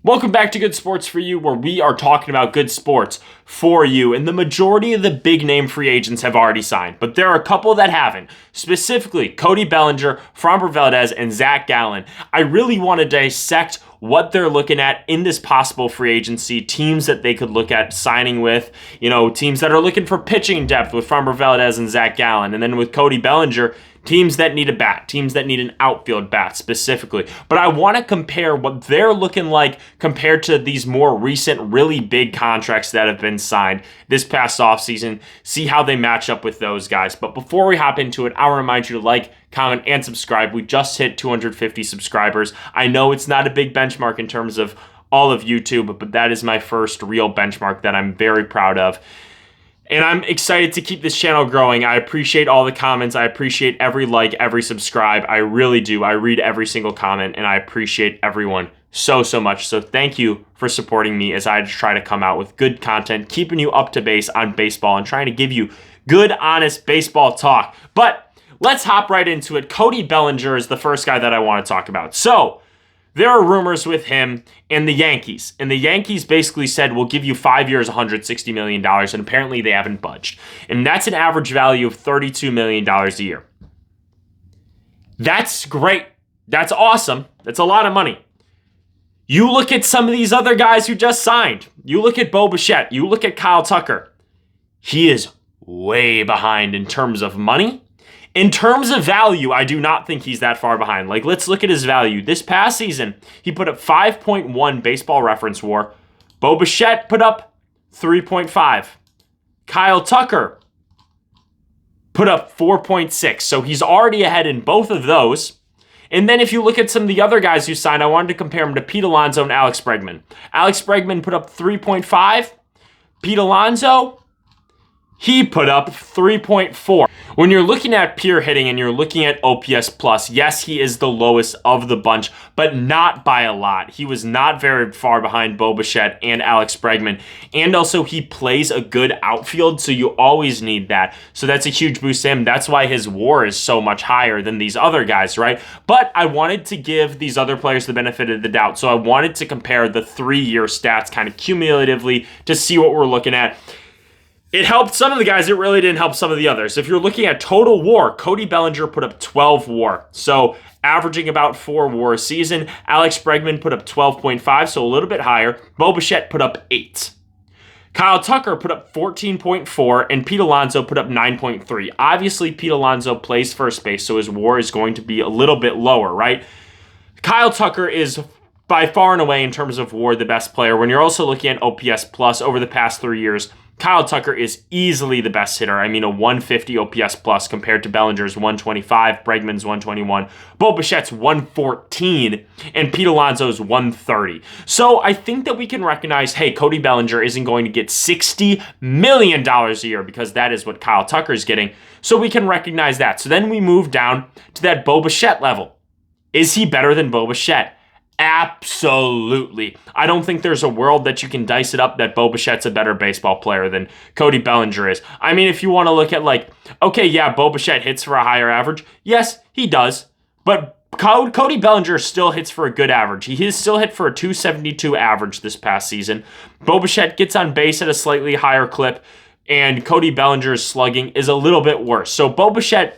Welcome back to Good Sports for You, where we are talking about good sports for you. And the majority of the big name free agents have already signed, but there are a couple that haven't. Specifically, Cody Bellinger, Framber Valdez, and Zach Gallen. I really want to dissect what they're looking at in this possible free agency, teams that they could look at signing with, teams that are looking for pitching depth with Framber Valdez and Zach Gallen. And then with Cody Bellinger, teams that need a bat, teams that need an outfield bat specifically. But I want to compare what they're looking like compared to these more recent, really big contracts that have been signed this past offseason, see how they match up with those guys. But before we hop into it, I'll remind you to like, comment, and subscribe. We just hit 250 subscribers. I know it's not a big benchmark in terms of all of YouTube, but that is my first real benchmark that I'm very proud of. And I'm excited to keep this channel growing. I appreciate all the comments. I appreciate every like, every subscribe. I really do. I read every single comment, and I appreciate everyone so much. So thank you for supporting me as I try to come out with good content, keeping you up to base on baseball and trying to give you good, honest baseball talk. But let's hop right into it. Cody Bellinger is the first guy that I want to talk about. So there are rumors with him and the Yankees. And the Yankees basically said, we'll give you 5 years, $160 million. And apparently they haven't budged. And that's an average value of $32 million a year. That's great. That's awesome. That's a lot of money. You look at some of these other guys who just signed. You look at Bo Bichette. You look at Kyle Tucker. He is way behind in terms of money. In terms of value, I do not think he's that far behind. Let's look at his value. This past season, he put up 5.1 Baseball Reference WAR. Bo Bichette put up 3.5. Kyle Tucker put up 4.6. So he's already ahead in both of those. And then if you look at some of the other guys who signed, I wanted to compare him to Pete Alonso and Alex Bregman. Alex Bregman put up 3.5. Pete Alonso, he put up 3.4. When you're looking at pure hitting and you're looking at OPS plus, yes, he is the lowest of the bunch, but not by a lot. He was not very far behind Bo Bichette and Alex Bregman. And also he plays a good outfield, so you always need that. So that's a huge boost to him. That's why his WAR is so much higher than these other guys, right? But I wanted to give these other players the benefit of the doubt. So I wanted to compare the 3-year stats kind of cumulatively to see what we're looking at. It helped some of the guys. It really didn't help some of the others. If you're looking at total WAR, Cody Bellinger put up 12 WAR. So averaging about 4 WAR a season. Alex Bregman put up 12.5, so a little bit higher. Bo Bichette put up 8. Kyle Tucker put up 14.4, and Pete Alonso put up 9.3. Obviously, Pete Alonso plays first base, so his WAR is going to be a little bit lower, right? Kyle Tucker is by far and away, in terms of WAR, the best player. When you're also looking at OPS plus over the past 3 years, Kyle Tucker is easily the best hitter. I mean, a 150 OPS plus compared to Bellinger's 125, Bregman's 121, Bo Bichette's 114, and Pete Alonso's 130. So I think that we can recognize, hey, Cody Bellinger isn't going to get $60 million a year because that is what Kyle Tucker is getting. So we can recognize that. So then we move down to that Bo Bichette level. Is he better than Bo Bichette? Absolutely. I don't think there's a world that you can dice it up that Bo Bichette's a better baseball player than Cody Bellinger is. I mean, if you want to look at okay, yeah, Bo Bichette hits for a higher average. Yes, he does. But Cody Bellinger still hits for a good average. He has still hit for a 272 average this past season. Bo Bichette gets on base at a slightly higher clip, and Cody Bellinger's slugging is a little bit worse. So Bo Bichette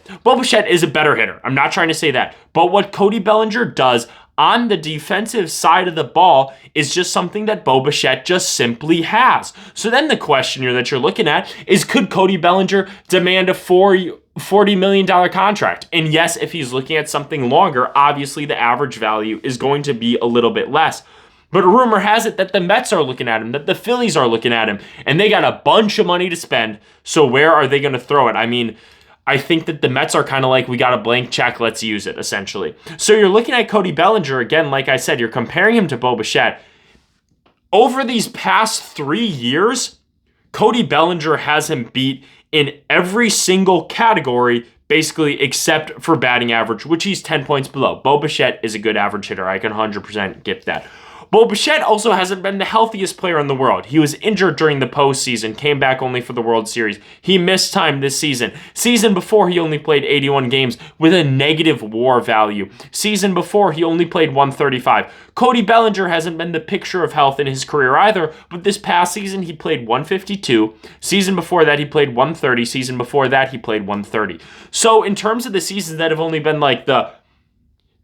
is a better hitter. I'm not trying to say that. But what Cody Bellinger does on the defensive side of the ball is just something that Bo Bichette just simply has. So then the question here that you're looking at is, could Cody Bellinger demand a $40 million contract? And yes, if he's looking at something longer, obviously the average value is going to be a little bit less. But rumor has it that the Mets are looking at him, that the Phillies are looking at him, and they got a bunch of money to spend. So where are they going to throw it? I mean, I think that the Mets are kind of like, we got a blank check, let's use it, essentially. So you're looking at Cody Bellinger, again, like I said, you're comparing him to Bo Bichette. Over these past 3 years, Cody Bellinger has him beat in every single category, basically except for batting average, which he's 10 points below. Bo Bichette is a good average hitter. I can 100% get that. Bo Bichette also hasn't been the healthiest player in the world. He was injured during the postseason, came back only for the World Series. He missed time this season. Season before, he only played 81 games with a negative WAR value. Season before, he only played 135. Cody Bellinger hasn't been the picture of health in his career either, but this past season, he played 152. Season before that, he played 130. Season before that, he played 130. So in terms of the seasons that have only been like the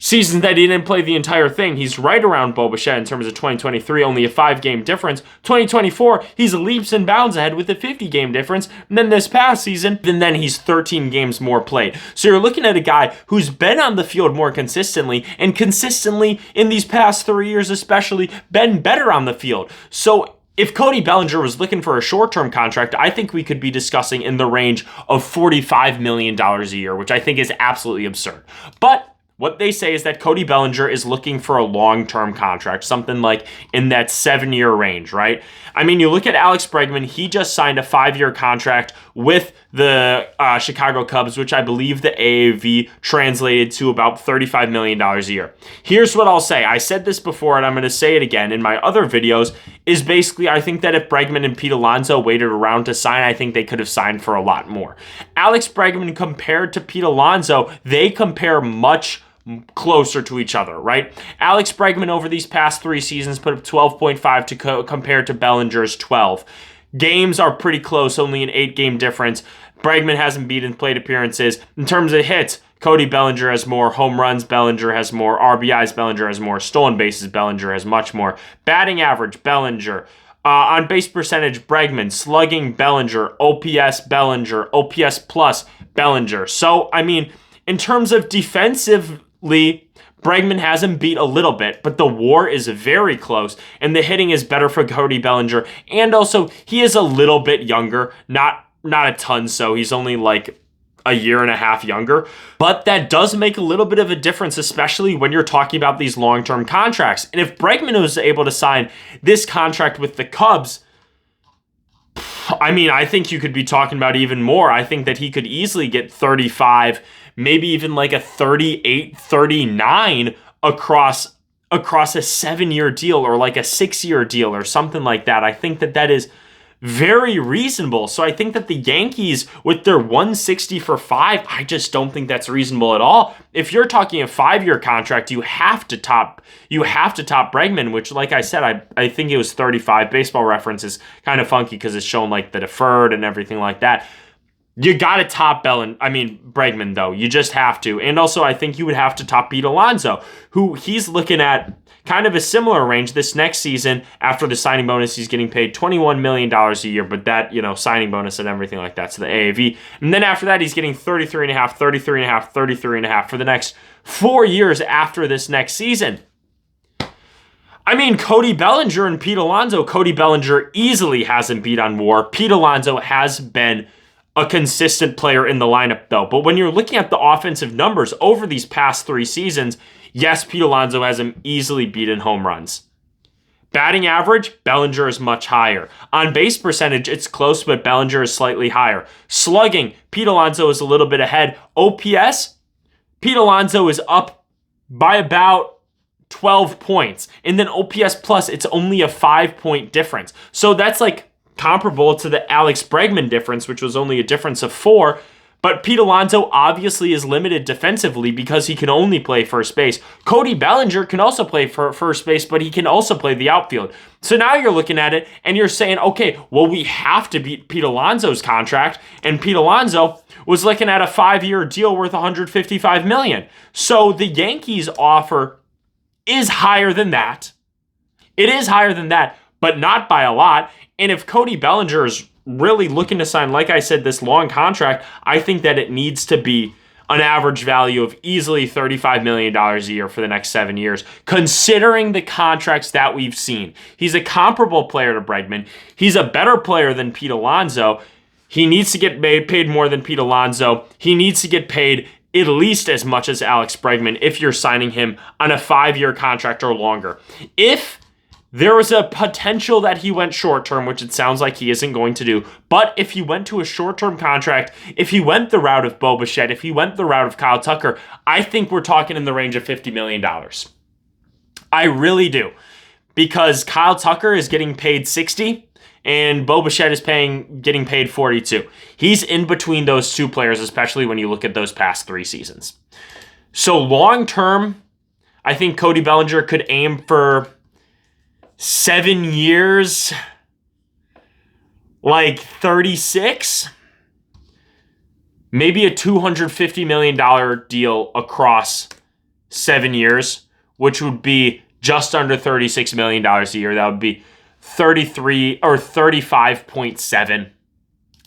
seasons that he didn't play the entire thing, he's right around Bo Bichette in terms of 2023, only a 5-game difference. 2024, he's leaps and bounds ahead with a 50-game difference. And then this past season, and then he's 13 games more played. So you're looking at a guy who's been on the field more consistently, and consistently in these past 3 years especially, been better on the field. So if Cody Bellinger was looking for a short-term contract, I think we could be discussing in the range of $45 million a year, which I think is absolutely absurd. But what they say is that Cody Bellinger is looking for a long-term contract, something like in that 7-year range, right? I mean, you look at Alex Bregman, he just signed a 5-year contract with the Chicago Cubs, which I believe the AAV translated to about $35 million a year. Here's what I'll say. I said this before, and I'm going to say it again in my other videos, is basically I think that if Bregman and Pete Alonso waited around to sign, I think they could have signed for a lot more. Alex Bregman compared to Pete Alonso, they compare much closer to each other, right? Alex Bregman over these past 3 seasons put up 12.5 to compared to Bellinger's 12. Games are pretty close, only an 8-game difference. Bregman hasn't beaten plate appearances. In terms of hits, Cody Bellinger has more home runs, Bellinger has more RBIs, Bellinger has more stolen bases, Bellinger has much more. Batting average, Bellinger. On base percentage, Bregman. Slugging, Bellinger. OPS, Bellinger. OPS plus, Bellinger. So, I mean, in terms of defensively, Bregman has him beat a little bit, but the WAR is very close, and the hitting is better for Cody Bellinger. And also, he is a little bit younger, not a ton so. He's only like a year and a half younger, but that does make a little bit of a difference, especially when you're talking about these long-term contracts. And if Bregman was able to sign this contract with the Cubs, I mean, I think you could be talking about even more. I think that he could easily get 35, maybe even like a 38, 39 across a 7-year deal or like a 6-year deal or something like that. I think that that is very reasonable. So I think that the Yankees with their 160 for 5, I just don't think that's reasonable at all. If you're talking a 5-year contract, you have to top Bregman, which, like I said, I think it was 35. Baseball Reference is kind of funky because it's shown like the deferred and everything like that. You got to top Bregman, though. You just have to. And also, I think you would have to top Pete Alonso, who he's looking at kind of a similar range this next season. After the signing bonus, he's getting paid $21 million a year, but that, signing bonus and everything like that's the AAV. And then after that, he's getting 33.5 for the next 4 years after this next season. I mean, Cody Bellinger and Pete Alonso, Cody Bellinger easily hasn't beat on WAR. Pete Alonso has been a consistent player in the lineup, though. But when you're looking at the offensive numbers over these past 3 seasons, yes, Pete Alonso has him easily beaten home runs. Batting average, Bellinger is much higher. On base percentage, it's close, but Bellinger is slightly higher. Slugging, Pete Alonso is a little bit ahead. OPS, Pete Alonso is up by about 12 points. And then OPS plus, it's only a 5-point difference. So that's like comparable to the Alex Bregman difference, which was only a difference of 4. But Pete Alonso obviously is limited defensively because he can only play first base. Cody Bellinger can also play for first base, but he can also play the outfield. So now you're looking at it and you're saying, okay, well, we have to beat Pete Alonso's contract. And Pete Alonso was looking at a 5-year deal worth $155 million. So the Yankees offer is higher than that. It is higher than that, but not by a lot. And if Cody Bellinger is really looking to sign, like I said, this long contract, I think that it needs to be an average value of easily $35 million a year for the next 7 years, considering the contracts that we've seen. He's a comparable player to Bregman. He's a better player than Pete Alonso. He needs to get paid more than Pete Alonso. He needs to get paid at least as much as Alex Bregman if you're signing him on a 5-year contract or longer. If there was a potential that he went short-term, which it sounds like he isn't going to do. But if he went to a short-term contract, if he went the route of Bo Bichette, if he went the route of Kyle Tucker, I think we're talking in the range of $50 million. I really do. because Kyle Tucker is getting paid 60 and Bo Bichette is getting paid 42. He's in between those two players, especially when you look at those past 3 seasons. So long term, I think Cody Bellinger could aim for 7 years, like 36. Maybe a $250 million deal across 7 years, which would be just under $36 million a year. That would be 33 or 35.7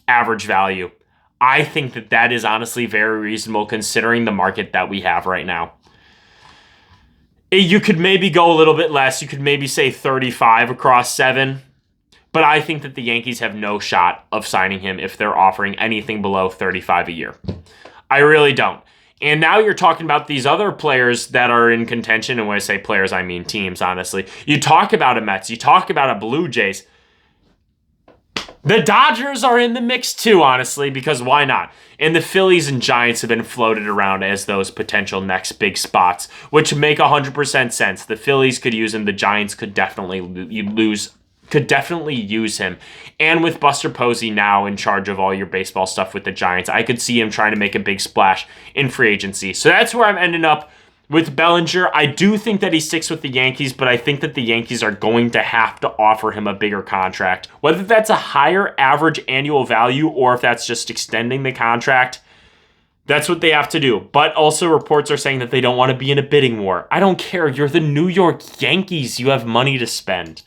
average value. I think that is honestly very reasonable considering the market that we have right now. You could maybe go a little bit less. You could maybe say 35 across 7. But I think that the Yankees have no shot of signing him if they're offering anything below 35 a year. I really don't. And now you're talking about these other players that are in contention. And when I say players, I mean teams, honestly. You talk about a Mets. You talk about a Blue Jays. The Dodgers are in the mix too, honestly, because why not? And the Phillies and Giants have been floated around as those potential next big spots, which make 100% sense. The Phillies could use him. The Giants could definitely use him. And with Buster Posey now in charge of all your baseball stuff with the Giants, I could see him trying to make a big splash in free agency. So that's where I'm ending up with Bellinger. I do think that he sticks with the Yankees, but I think that the Yankees are going to have to offer him a bigger contract. Whether that's a higher average annual value or if that's just extending the contract, that's what they have to do. But also reports are saying that they don't want to be in a bidding war. I don't care. You're the New York Yankees. You have money to spend.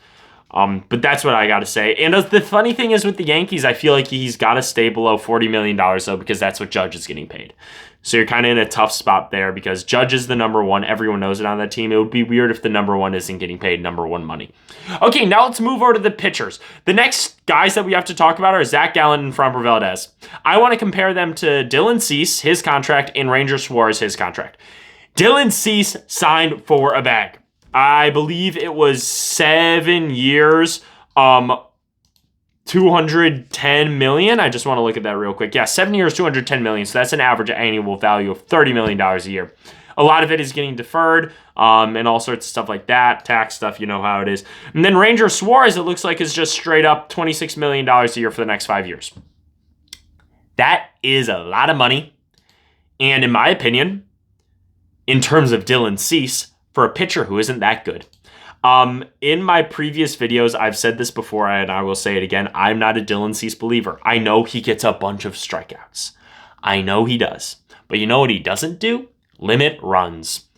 But that's what I got to say. And the funny thing is with the Yankees, I feel like he's got to stay below $40 million, though, because that's what Judge is getting paid. So you're kind of in a tough spot there because Judge is the number one. Everyone knows it on that team. It would be weird if the number one isn't getting paid number one money. Okay, now let's move over to the pitchers. The next guys that we have to talk about are Zach Gallen and Framber Valdez. I want to compare them to Dylan Cease, his contract, and Ranger Suarez, his contract. Dylan Cease signed for a bag. I believe it was 7 years, $210 million. I just want to look at that real quick. Yeah, 7 years, $210 million. So that's an average annual value of $30 million a year. A lot of it is getting deferred, and all sorts of stuff like that. Tax stuff, you know how it is. And then Ranger Suarez, it looks like, is just straight up $26 million a year for the next 5 years. That is a lot of money. And in my opinion, in terms of Dylan Cease, for a pitcher who isn't that good. In my previous videos, I've said this before, and I will say it again. I'm not a Dylan Cease believer. I know he gets a bunch of strikeouts. I know he does. But you know what he doesn't do? Limit runs.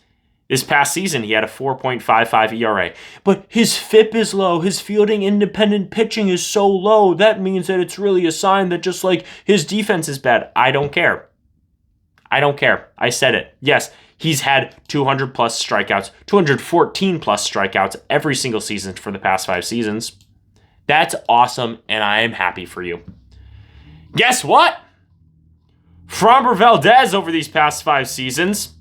This past season, he had a 4.55 ERA. But his FIP is low. His fielding independent pitching is so low. That means that it's really a sign that just like his defense is bad. I don't care. I don't care. I said it. Yes, he's had 200 plus strikeouts, 214 plus strikeouts every single season for the past 5 seasons. That's awesome, and I am happy for you. Guess what? Framber Valdez over these past 5 seasons.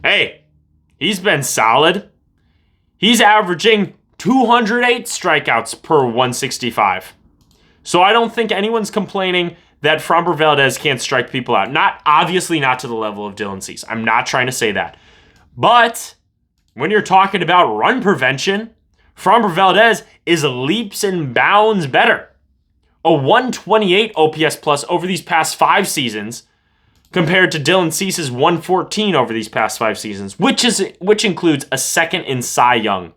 Hey, he's been solid. He's averaging 208 strikeouts per 165. So I don't think anyone's complaining that Framber Valdez can't strike people out. Obviously not to the level of Dylan Cease. I'm not trying to say that. But when you're talking about run prevention, Framber Valdez is leaps and bounds better. A 128 OPS plus over these past 5 seasons compared to Dylan Cease's 114 over these past 5 seasons, which includes a second in Cy Young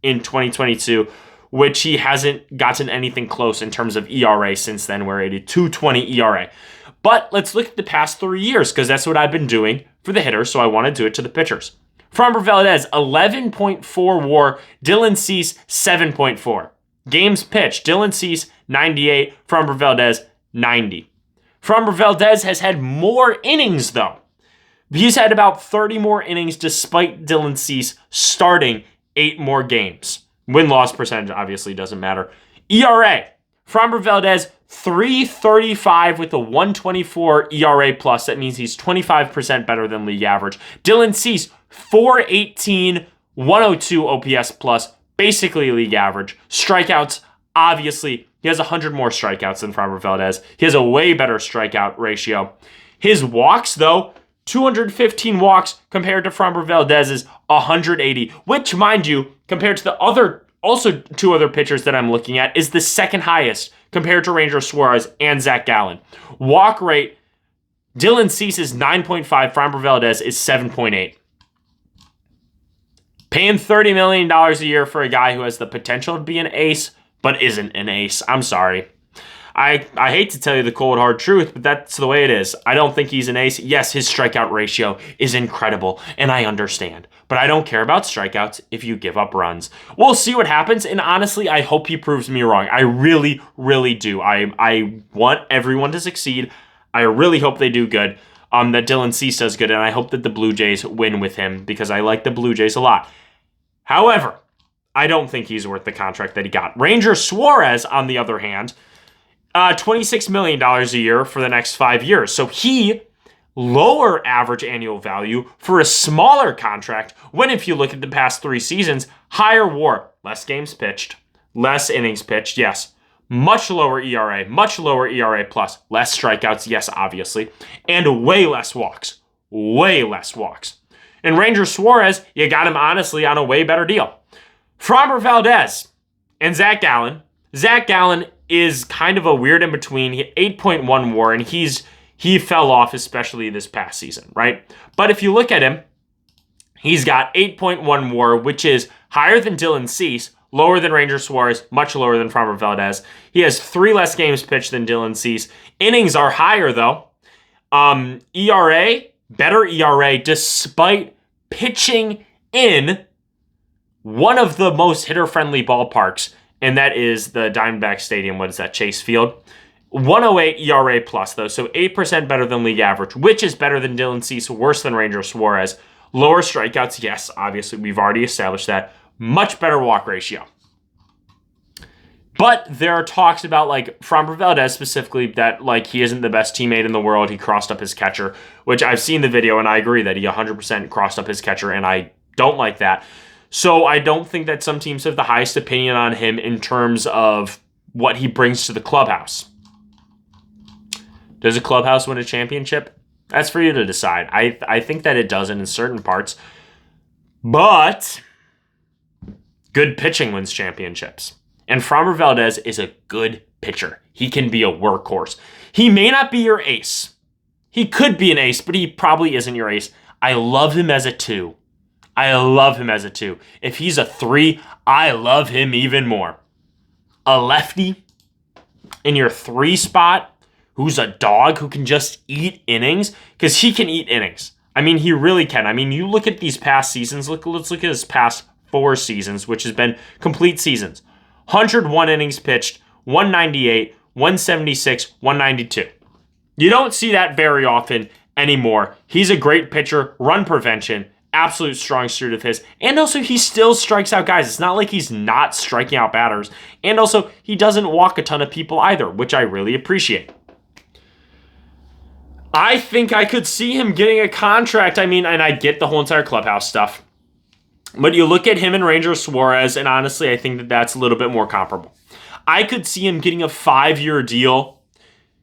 in 2022, which he hasn't gotten anything close in terms of ERA since then. We're at a 2.20 ERA. But let's look at the past 3 years, because that's what I've been doing for the hitters, so I want to do it to the pitchers. Framber Valdez, 11.4 WAR. Dylan Cease, 7.4. Games pitched, Dylan Cease, 98. Framber Valdez, 90. Framber Valdez has had more innings, though. He's had about 30 more innings despite Dylan Cease starting 8 more games. Win-loss percentage obviously doesn't matter. ERA, Framber Valdez, 3.35 with a 1.24 ERA plus. That means he's 25% better than league average. Dylan Cease, 4.18, 1.02 OPS plus, basically league average. Strikeouts, obviously, he has 100 more strikeouts than Framber Valdez. He has a way better strikeout ratio. His walks, though, 215 walks compared to Framber Valdez's 180, which, mind you, compared to the also two other pitchers that I'm looking at, is the second highest compared to Ranger Suarez and Zach Gallen. Walk rate, Dylan Cease is 9.5, Framber Valdez is 7.8. Paying $30 million a year for a guy who has the potential to be an ace, but isn't an ace. I'm sorry. I hate to tell you the cold, hard truth, but that's the way it is. I don't think he's an ace. Yes, his strikeout ratio is incredible, and I understand. But I don't care about strikeouts if you give up runs. We'll see what happens, and honestly, I hope he proves me wrong. I really, really do. I want everyone to succeed. I really hope they do good, that Dylan Cease does good, and I hope that the Blue Jays win with him because I like the Blue Jays a lot. However, I don't think he's worth the contract that he got. Ranger Suarez, on the other hand, $26 million a year for the next 5 years. So he, lower average annual value for a smaller contract, when if you look at the past 3 seasons, higher WAR, less games pitched, less innings pitched, yes. Much lower ERA plus, less strikeouts, yes, obviously, and way less walks. And Ranger Suarez, you got him honestly on a way better deal. Framber Valdez and Zach Gallen. Zach Gallen is kind of a weird in between. He had 8.1 WAR, and he fell off, especially this past season, right? But if you look at him, he's got 8.1 WAR, which is higher than Dylan Cease, lower than Ranger Suarez, much lower than Framber Valdez. He has 3 less games pitched than Dylan Cease. Innings are higher, though. ERA, better ERA, despite pitching in one of the most hitter-friendly ballparks, and that is the Diamondback Stadium. What is that, Chase Field? 108 ERA plus, though, so 8% better than league average, which is better than Dylan Cease, worse than Ranger Suarez. Lower strikeouts, yes, obviously, we've already established that. Much better walk ratio. But there are talks about, like, Framber Valdez specifically, that, like, he isn't the best teammate in the world. He crossed up his catcher, which I've seen the video, and I agree that he 100% crossed up his catcher, and I don't like that. So I don't think that some teams have the highest opinion on him in terms of what he brings to the clubhouse. Does a clubhouse win a championship? That's for you to decide. I think that it doesn't in certain parts. But good pitching wins championships. And Framber Valdez is a good pitcher. He can be a workhorse. He may not be your ace. He could be an ace, but he probably isn't your ace. I love him as a 2. If he's a 3, I love him even more. A lefty in your 3 spot who's a dog who can just eat innings, because he can eat innings. I mean, he really can. I mean, you look at these past seasons. Let's look at his past 4 seasons, which has been complete seasons. 101 innings pitched, 198, 176, 192. You don't see that very often anymore. He's a great pitcher, run prevention, absolute strong suit of his. And also, he still strikes out guys. It's not like he's not striking out batters. And also, he doesn't walk a ton of people either, which I really appreciate. I think I could see him getting a contract. I mean, and I get the whole entire clubhouse stuff. But you look at him and Ranger Suarez, and honestly, I think that that's a little bit more comparable. I could see him getting a 5-year deal.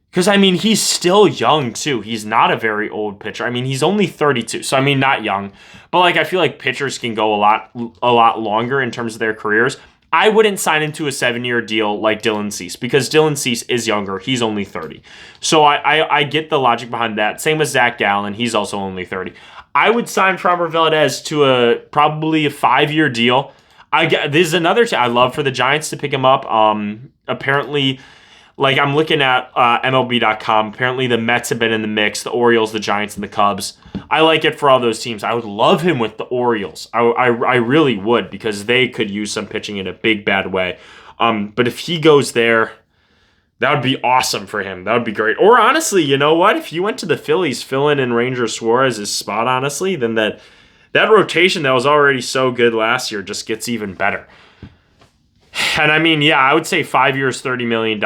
Because, I mean, he's still young, too. He's not a very old pitcher. I mean, he's only 32. So, I mean, not young. But, like, I feel like pitchers can go a lot longer in terms of their careers. I wouldn't sign him to a 7-year deal like Dylan Cease, because Dylan Cease is younger. He's only 30. So, I get the logic behind that. Same with Zach Gallen. He's also only 30. I would sign Framber Valdez to probably a 5-year deal. This is another I love for the Giants to pick him up. Apparently, like, I'm looking at MLB.com. Apparently, the Mets have been in the mix. The Orioles, the Giants, and the Cubs. I like it for all those teams. I would love him with the Orioles. I really would, because they could use some pitching in a big, bad way. But if he goes there, that would be awesome for him. That would be great. Or honestly, you know what? If you went to the Phillies, filling in Ranger Suarez's spot, honestly, then that rotation that was already so good last year just gets even better. And I mean, yeah, I would say 5 years, $30 million.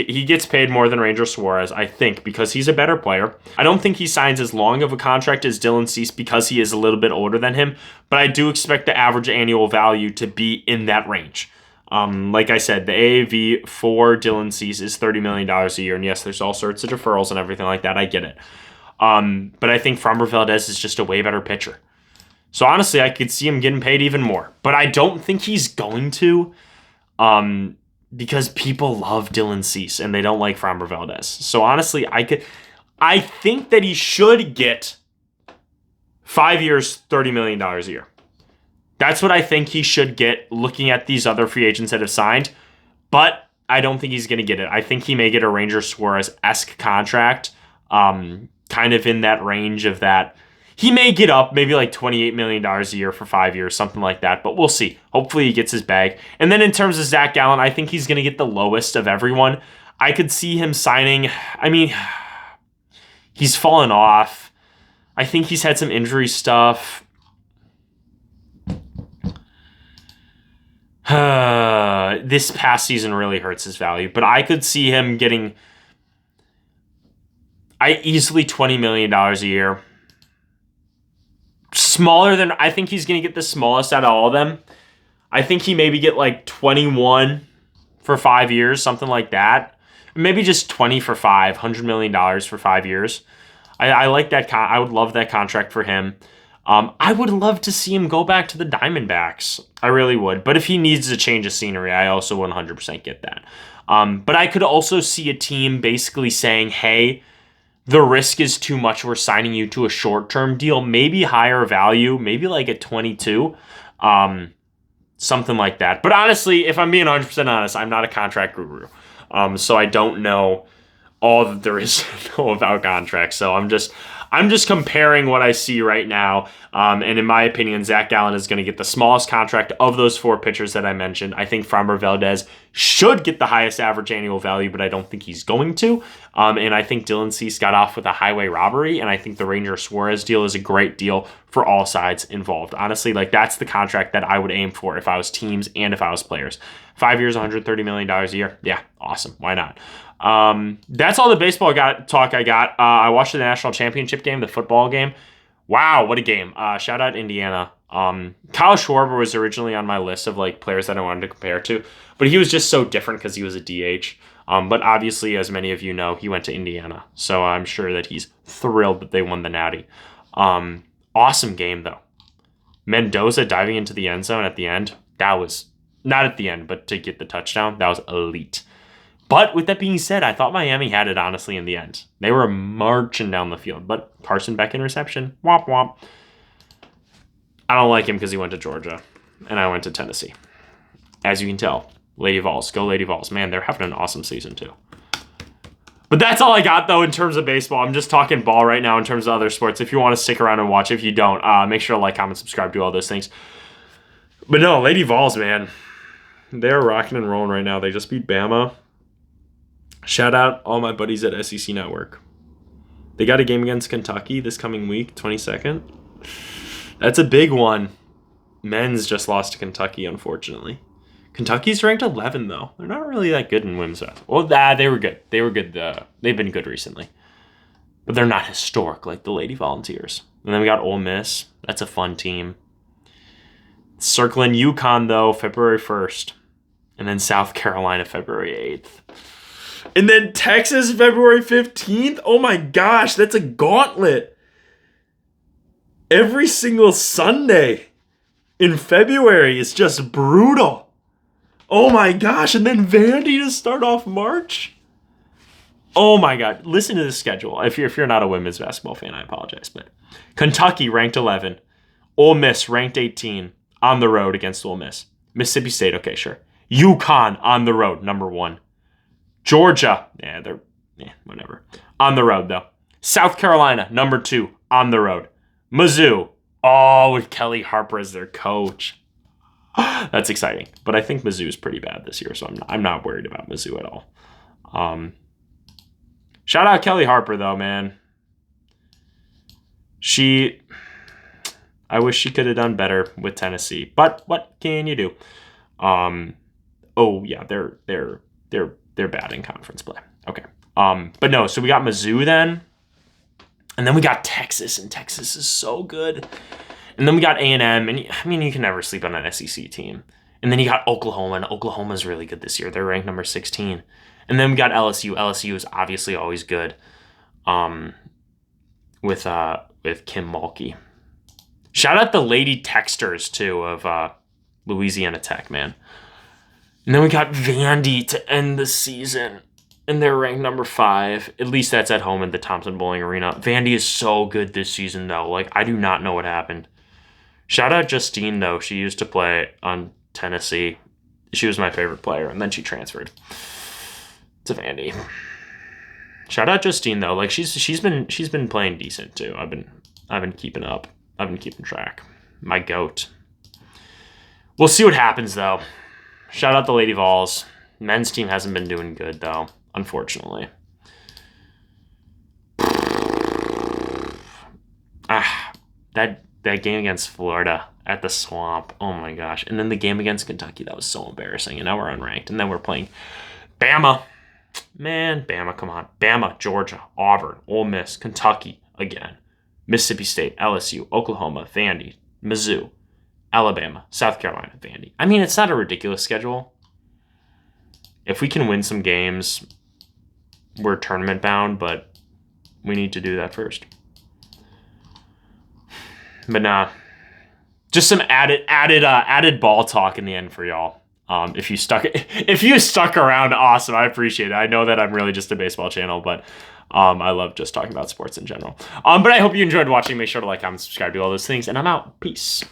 He gets paid more than Ranger Suarez, I think, because he's a better player. I don't think he signs as long of a contract as Dylan Cease because he is a little bit older than him, but I do expect the average annual value to be in that range. Like I said, the AAV for Dylan Cease is $30 million a year, and yes, there's all sorts of deferrals and everything like that. I get it. But I think Framber Valdez is just a way better pitcher. So honestly, I could see him getting paid even more. But I don't think he's going to, because people love Dylan Cease and they don't like Framber Valdez. So honestly, I think that he should get 5 years, $30 million a year. That's what I think he should get looking at these other free agents that have signed. But I don't think he's going to get it. I think he may get a Ranger Suarez-esque contract, kind of in that range of that. He may get up maybe like $28 million a year for 5 years, something like that, but we'll see. Hopefully he gets his bag. And then in terms of Zach Gallen, I think he's going to get the lowest of everyone. I could see him signing, he's fallen off. I think he's had some injury stuff. This past season really hurts his value, but I could see him getting easily $20 million a year. Smaller than, I think he's going to get the smallest out of all of them. I think he maybe get like 21 for 5 years, something like that. Maybe just 20 for $100 million for 5 years. I like that. I would love that contract for him. I would love to see him go back to the Diamondbacks. I really would. But if he needs a change of scenery, I also 100% get that. But I could also see a team basically saying, hey, the risk is too much. We're signing you to a short-term deal, maybe higher value, maybe like at 22, something like that. But honestly, if I'm being 100% honest, I'm not a contract guru. So I don't know all that there is to know about contracts. So I'm just comparing what I see right now. And in my opinion, Zach Gallen is going to get the smallest contract of those 4 pitchers that I mentioned. I think Framber Valdez should get the highest average annual value, but I don't think he's going to. And I think Dylan Cease got off with a highway robbery. And I think the Ranger Suarez deal is a great deal for all sides involved. Honestly, like that's the contract that I would aim for if I was teams and if I was players. 5 years, $130 million a year. Yeah, awesome. Why not? That's all the baseball talk I got. I watched the national championship game, the football game. Wow, what a game. Shout out Indiana. Kyle Schwarber was originally on my list of like players that I wanted to compare to, but he was just so different because he was a DH. But obviously, as many of you know, he went to Indiana. So I'm sure that he's thrilled that they won the Natty. Awesome game though. Mendoza diving into the end zone at the end. That was not at the end, but to get the touchdown, that was elite. But with that being said, I thought Miami had it, honestly, in the end. They were marching down the field. But Carson Beck interception. Womp womp. I don't like him because he went to Georgia. And I went to Tennessee. As you can tell, Lady Vols. Go Lady Vols. Man, they're having an awesome season, too. But that's all I got, though, in terms of baseball. I'm just talking ball right now in terms of other sports. If you want to stick around and watch, if you don't, make sure to like, comment, subscribe, do all those things. But no, Lady Vols, man. They're rocking and rolling right now. They just beat Bama. Shout out all my buddies at SEC Network. They got a game against Kentucky this coming week, 22nd. That's a big one. Men's just lost to Kentucky, unfortunately. Kentucky's ranked 11, though. They're not really that good in women's basketball. Well, they were good. They were good. They've been good recently. But they're not historic like the Lady Volunteers. And then we got Ole Miss. That's a fun team. Circling UConn, though, February 1st. And then South Carolina, February 8th. And then Texas, February 15th. Oh my gosh, that's a gauntlet. Every single Sunday in February is just brutal. Oh my gosh, and then Vandy to start off March. Oh my god, listen to the schedule. If you're not a women's basketball fan, I apologize. But Kentucky ranked 11. Ole Miss ranked 18 on the road against Ole Miss. Mississippi State, okay, sure. UConn on the road, number 1. Georgia, whatever. On the road, though. South Carolina, number 2, on the road. Mizzou, with Kelly Harper as their coach. That's exciting. But I think Mizzou is pretty bad this year, so I'm not worried about Mizzou at all. Shout out Kelly Harper, though, man. I wish she could have done better with Tennessee, but what can you do? They're bad in conference play. Okay. But no, so we got Mizzou then. And then we got Texas, and Texas is so good. And then we got A&M, and I mean, you can never sleep on an SEC team. And then you got Oklahoma, and Oklahoma's really good this year. They're ranked number 16. And then we got LSU. LSU is obviously always good. Kim Mulkey. Shout out the Lady Texters too of Louisiana Tech, man. And then we got Vandy to end the season. And they're ranked number 5. At least that's at home in the Thompson Bowling Arena. Vandy is so good this season, though. Like, I do not know what happened. Shout out Justine, though. She used to play on Tennessee. She was my favorite player, and then she transferred to Vandy. Shout out Justine, though. Like, she's been playing decent too. I've been keeping up. I've been keeping track. My goat. We'll see what happens, though. Shout out the Lady Vols. Men's team hasn't been doing good, though, unfortunately. That game against Florida at the Swamp. Oh, my gosh. And then the game against Kentucky, that was so embarrassing. And now we're unranked. And then we're playing Bama. Man, Bama, come on. Bama, Georgia, Auburn, Ole Miss, Kentucky again. Mississippi State, LSU, Oklahoma, Vandy, Mizzou, Alabama, South Carolina, Vandy. I mean, it's not a ridiculous schedule. If we can win some games, we're tournament bound, but we need to do that first. But nah, just some added ball talk in the end for y'all. If you stuck around, awesome. I appreciate it. I know that I'm really just a baseball channel, but I love just talking about sports in general. But I hope you enjoyed watching. Make sure to like, comment, subscribe, do all those things, and I'm out. Peace.